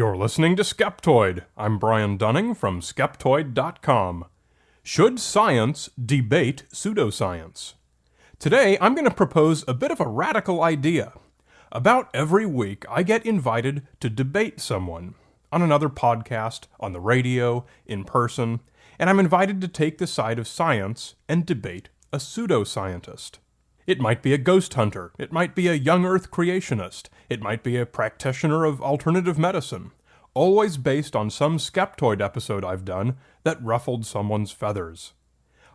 You're listening to Skeptoid. I'm Brian Dunning from Skeptoid.com. Should science debate pseudoscience? Today, I'm going to propose a bit of a radical idea. About every week, I get invited to debate someone on another podcast, on the radio, in person, and I'm invited to take the side of science and debate a pseudoscientist. It might be a ghost hunter, it might be a Young Earth Creationist, it might be a practitioner of alternative medicine, always based on some Skeptoid episode I've done that ruffled someone's feathers.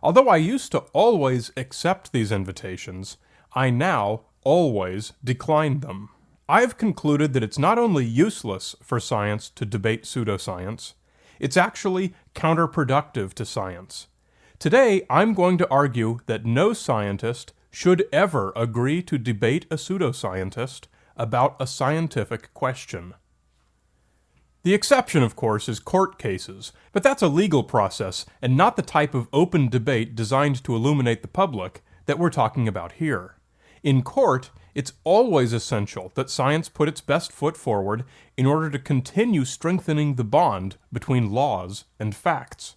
Although I used to always accept these invitations, I now always decline them. I've concluded that it's not only useless for science to debate pseudoscience, it's actually counterproductive to science. Today, I'm going to argue that no scientist should ever agree to debate a pseudoscientist about a scientific question. The exception, of course, is court cases, but that's a legal process and not the type of open debate designed to illuminate the public that we're talking about here. In court, it's always essential that science put its best foot forward in order to continue strengthening the bond between laws and facts.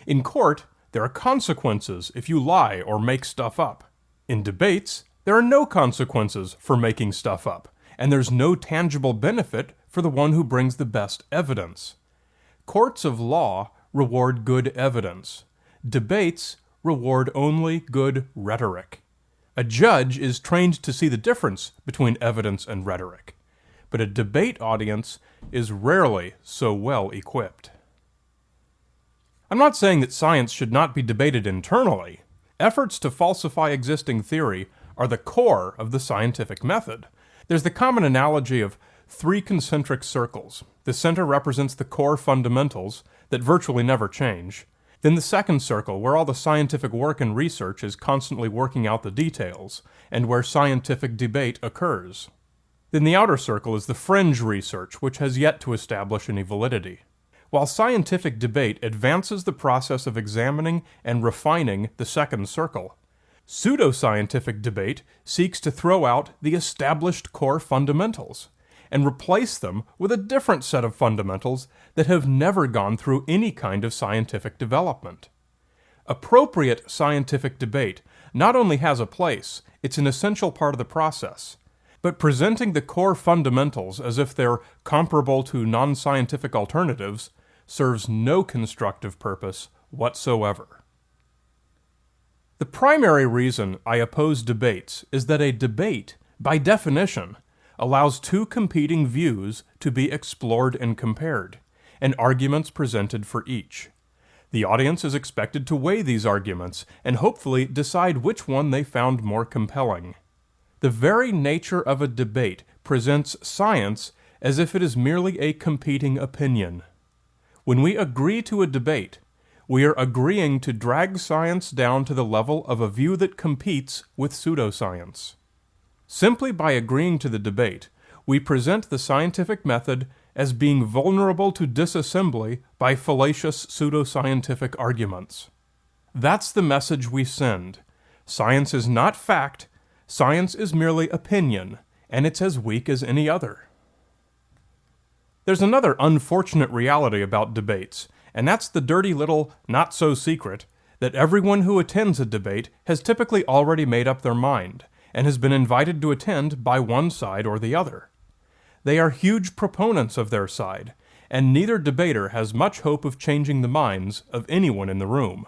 In court, there are consequences if you lie or make stuff up. In debates, there are no consequences for making stuff up, and there's no tangible benefit for the one who brings the best evidence. Courts of law reward good evidence. Debates reward only good rhetoric. A judge is trained to see the difference between evidence and rhetoric, but a debate audience is rarely so well equipped. I'm not saying that science should not be debated internally. Efforts to falsify existing theory are the core of the scientific method. There's the common analogy of three concentric circles. The center represents the core fundamentals that virtually never change. Then the second circle, where all the scientific work and research is constantly working out the details, and where scientific debate occurs. Then the outer circle is the fringe research, which has yet to establish any validity. While scientific debate advances the process of examining and refining the second circle, pseudoscientific debate seeks to throw out the established core fundamentals and replace them with a different set of fundamentals that have never gone through any kind of scientific development. Appropriate scientific debate not only has a place, it's an essential part of the process, but presenting the core fundamentals as if they're comparable to non-scientific alternatives serves no constructive purpose whatsoever. The primary reason I oppose debates is that a debate, by definition, allows two competing views to be explored and compared, and arguments presented for each. The audience is expected to weigh these arguments and hopefully decide which one they found more compelling. The very nature of a debate presents science as if it is merely a competing opinion. When we agree to a debate, we are agreeing to drag science down to the level of a view that competes with pseudoscience. Simply by agreeing to the debate, we present the scientific method as being vulnerable to disassembly by fallacious pseudoscientific arguments. That's the message we send. Science is not fact, science is merely opinion, and it's as weak as any other. There's another unfortunate reality about debates, and that's the dirty little not-so-secret that everyone who attends a debate has typically already made up their mind, and has been invited to attend by one side or the other. They are huge proponents of their side, and neither debater has much hope of changing the minds of anyone in the room.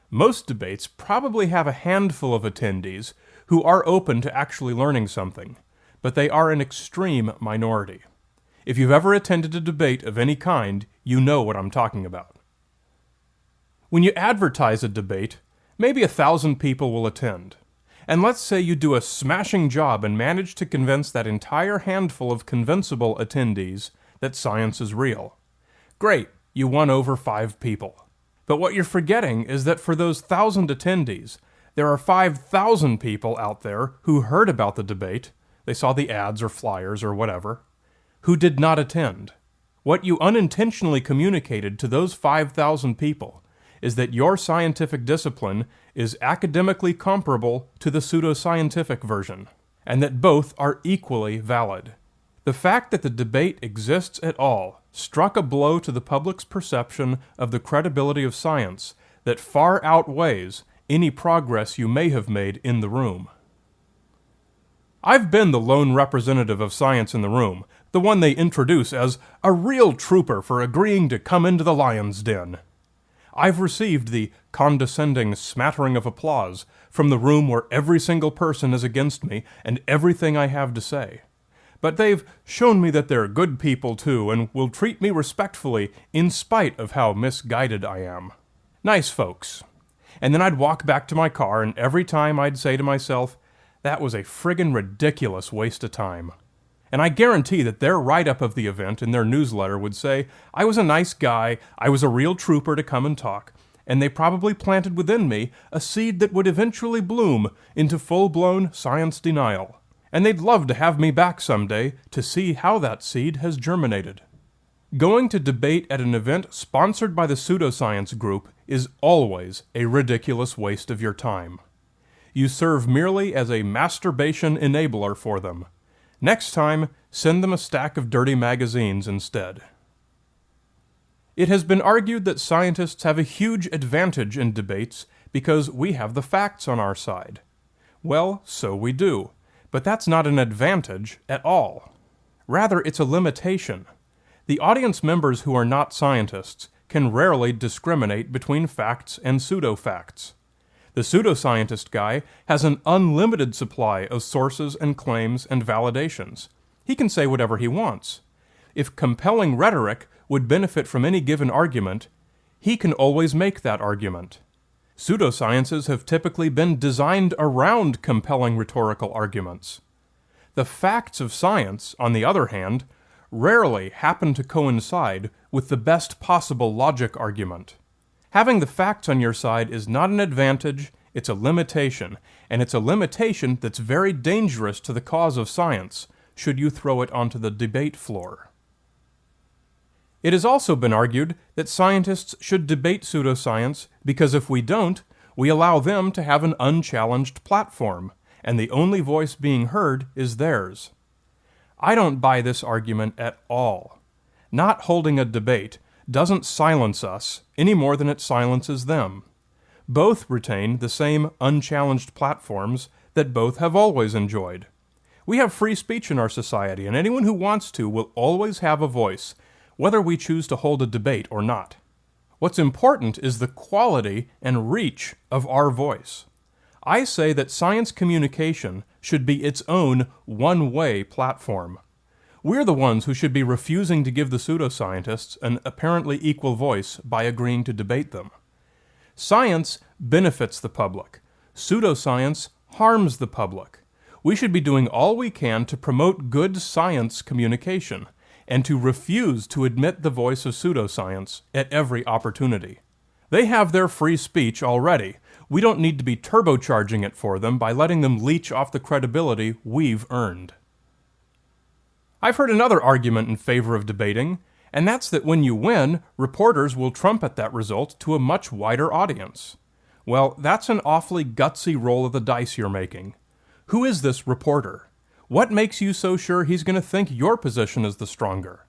Most debates probably have a handful of attendees who are open to actually learning something, but they are an extreme minority. If you've ever attended a debate of any kind, you know what I'm talking about. When you advertise a debate, maybe 1,000 people will attend. And let's say you do a smashing job and manage to convince that entire handful of convincible attendees that science is real. Great, you won over 5 people. But what you're forgetting is that for those 1,000 attendees, there are 5,000 people out there who heard about the debate, they saw the ads or flyers or whatever, who did not attend. What you unintentionally communicated to those 5,000 people is that your scientific discipline is academically comparable to the pseudoscientific version, and that both are equally valid. The fact that the debate exists at all struck a blow to the public's perception of the credibility of science that far outweighs any progress you may have made in the room. I've been the lone representative of science in the room, the one they introduce as a real trooper for agreeing to come into the lion's den. I've received the condescending smattering of applause from the room where every single person is against me and everything I have to say. But they've shown me that they're good people too and will treat me respectfully in spite of how misguided I am. Nice folks. And then I'd walk back to my car, and every time I'd say to myself, that was a friggin' ridiculous waste of time. And I guarantee that their write-up of the event in their newsletter would say, I was a nice guy, I was a real trooper to come and talk, and they probably planted within me a seed that would eventually bloom into full-blown science denial. And they'd love to have me back someday to see how that seed has germinated. Going to debate at an event sponsored by the Pseudoscience group is always a ridiculous waste of your time. You serve merely as a masturbation enabler for them. Next time, send them a stack of dirty magazines instead. It has been argued that scientists have a huge advantage in debates because we have the facts on our side. Well, so we do, but that's not an advantage at all. Rather, it's a limitation. The audience members who are not scientists can rarely discriminate between facts and pseudo-facts. The pseudoscientist guy has an unlimited supply of sources and claims and validations. He can say whatever he wants. If compelling rhetoric would benefit from any given argument, he can always make that argument. Pseudosciences have typically been designed around compelling rhetorical arguments. The facts of science, on the other hand, rarely happen to coincide with the best possible logic argument. Having the facts on your side is not an advantage, it's a limitation, and it's a limitation that's very dangerous to the cause of science, should you throw it onto the debate floor. It has also been argued that scientists should debate pseudoscience because if we don't, we allow them to have an unchallenged platform, and the only voice being heard is theirs. I don't buy this argument at all. Not holding a debate doesn't silence us any more than it silences them. Both retain the same unchallenged platforms that both have always enjoyed. We have free speech in our society, and anyone who wants to will always have a voice, whether we choose to hold a debate or not. What's important is the quality and reach of our voice. I say that science communication should be its own one-way platform. We're the ones who should be refusing to give the pseudoscientists an apparently equal voice by agreeing to debate them. Science benefits the public. Pseudoscience harms the public. We should be doing all we can to promote good science communication, and to refuse to admit the voice of pseudoscience at every opportunity. They have their free speech already. We don't need to be turbocharging it for them by letting them leech off the credibility we've earned. I've heard another argument in favor of debating, and that's that when you win, reporters will trumpet that result to a much wider audience. Well, that's an awfully gutsy roll of the dice you're making. Who is this reporter? What makes you so sure he's going to think your position is the stronger?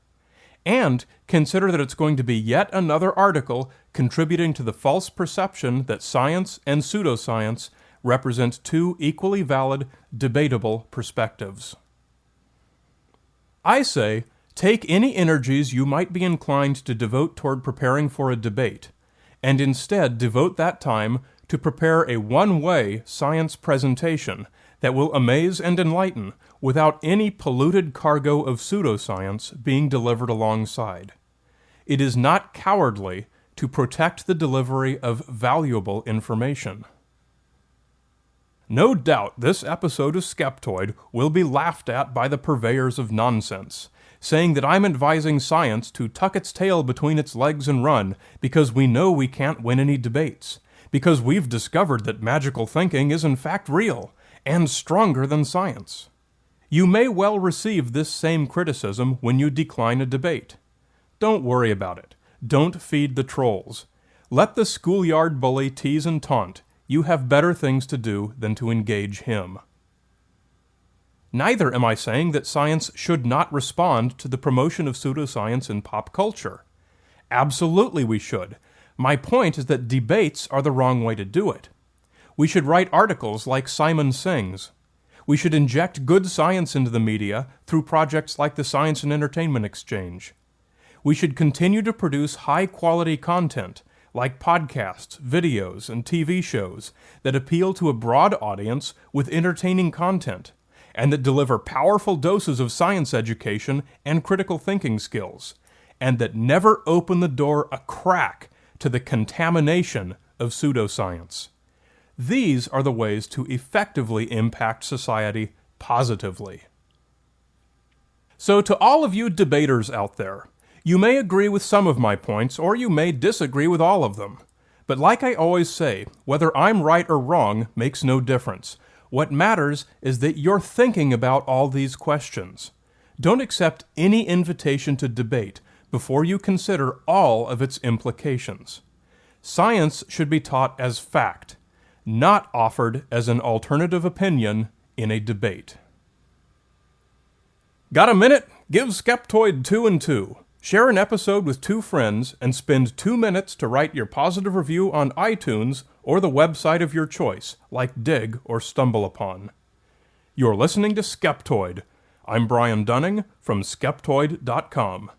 And consider that it's going to be yet another article contributing to the false perception that science and pseudoscience represent two equally valid, debatable perspectives. I say, take any energies you might be inclined to devote toward preparing for a debate, and instead devote that time to prepare a one-way science presentation that will amaze and enlighten without any polluted cargo of pseudoscience being delivered alongside. It is not cowardly to protect the delivery of valuable information. No doubt this episode of Skeptoid will be laughed at by the purveyors of nonsense, saying that I'm advising science to tuck its tail between its legs and run because we know we can't win any debates, because we've discovered that magical thinking is in fact real and stronger than science. You may well receive this same criticism when you decline a debate. Don't worry about it. Don't feed the trolls. Let the schoolyard bully tease and taunt. You have better things to do than to engage him. Neither am I saying that science should not respond to the promotion of pseudoscience in pop culture. Absolutely we should. My point is that debates are the wrong way to do it. We should write articles like Simon Singh's. We should inject good science into the media through projects like the Science and Entertainment Exchange. We should continue to produce high-quality content like podcasts, videos, and TV shows that appeal to a broad audience with entertaining content, and that deliver powerful doses of science education and critical thinking skills, and that never open the door a crack to the contamination of pseudoscience. These are the ways to effectively impact society positively. So to all of you debaters out there, you may agree with some of my points, or you may disagree with all of them. But like I always say, whether I'm right or wrong makes no difference. What matters is that you're thinking about all these questions. Don't accept any invitation to debate before you consider all of its implications. Science should be taught as fact, not offered as an alternative opinion in a debate. Got a minute? Give Skeptoid 2 and 2. Share an episode with 2 friends and spend 2 minutes to write your positive review on iTunes or the website of your choice, like Dig or StumbleUpon. You're listening to Skeptoid. I'm Brian Dunning from Skeptoid.com.